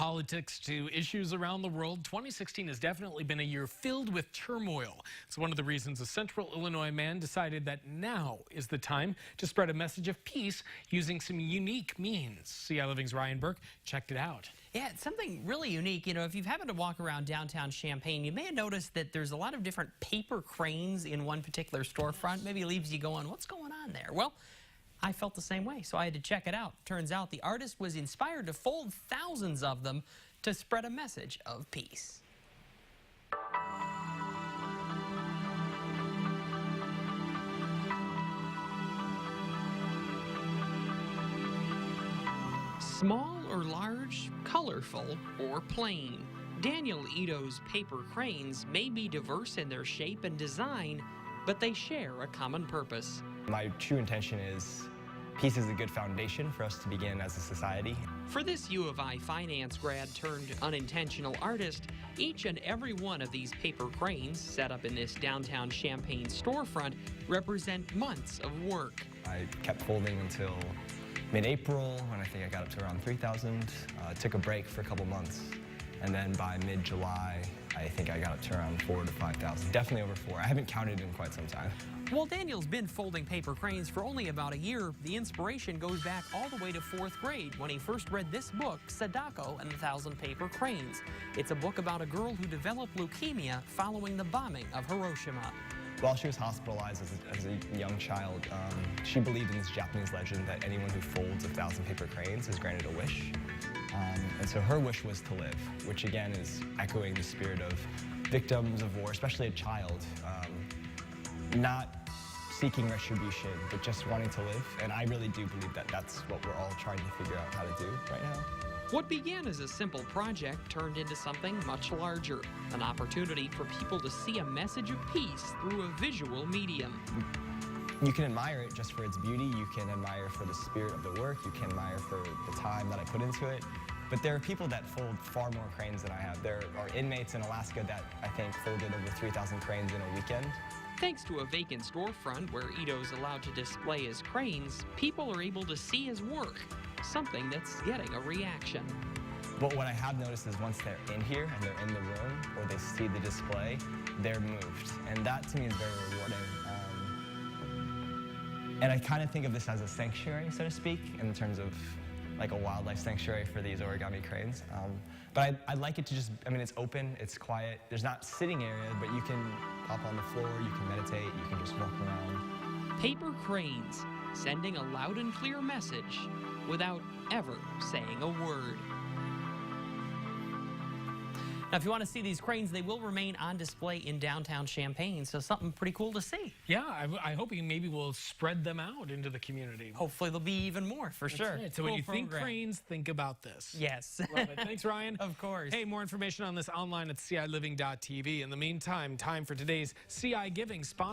politics to issues around the world, 2016 has definitely been a year filled with turmoil. It's one of the reasons a central Illinois man decided that now is the time to spread a message of peace using some unique means. ciLiving's Ryan Burke checked it out. Yeah, it's something really unique. You know, if you've happened to walk around downtown Champaign, you may have noticed that there's a lot of different paper cranes in one particular storefront. Maybe leaves you going, what's going on there? Well, I felt the same way, so I had to check it out. Turns out the artist was inspired to fold thousands of them to spread a message of peace. Small or large, colorful or plain, Daniel Ito's paper cranes may be diverse in their shape and design, but they share a common purpose. My true intention is peace is a good foundation for us to begin as a society. For this U of I finance grad turned unintentional artist, each and every one of these paper cranes set up in this downtown Champaign storefront represent months of work. I kept folding until mid-April, when I think I got up to around 3,000. Took a break for a couple months, and then by mid-July, I think I got up to around 4,000 to 5,000. Definitely over 4. I haven't counted in quite some time. While Daniel's been folding paper cranes for only about a year, the inspiration goes back all the way to 4th grade when he first read this book, Sadako and the 1,000 Paper Cranes. It's a book about a girl who developed leukemia following the bombing of Hiroshima. While she was hospitalized as a young child, she believed in this Japanese legend that anyone who folds 1,000 paper cranes is granted a wish. And so her wish was to live, which again is echoing the spirit of victims of war, especially a child, not seeking retribution, but just wanting to live. And I really do believe that that's what we're all trying to figure out how to do right now. What began as a simple project turned into something much larger, an opportunity for people to see a message of peace through a visual medium. You can admire it just for its beauty, you can admire for the spirit of the work, you can admire for the time that I put into it. But there are people that fold far more cranes than I have. There are inmates in Alaska that I think folded over 3,000 cranes in a weekend. Thanks to a vacant storefront where Ito's allowed to display his cranes, people are able to see his work, something that's getting a reaction. But what I have noticed is once they're in here and they're in the room or they see the display, they're moved. And that to me is very rewarding. And I kind of think of this as a sanctuary, so to speak, in terms of like a wildlife sanctuary for these origami cranes. But I'd like it to just, I mean, it's open, it's quiet. There's not sitting area, but you can pop on the floor, you can meditate, you can just walk around. Paper cranes, sending a loud and clear message without ever saying a word. Now, if you want to see these cranes, they will remain on display in downtown Champaign, so something pretty cool to see. Yeah, I hope maybe we'll spread them out into the community. Hopefully there'll be even more, for sure. Right. So when you think cranes, think about this. Yes. Love it. Thanks, Ryan. Of course. Hey, more information on this online at ciLiving.tv. In the meantime, time for today's CI Giving sponsor.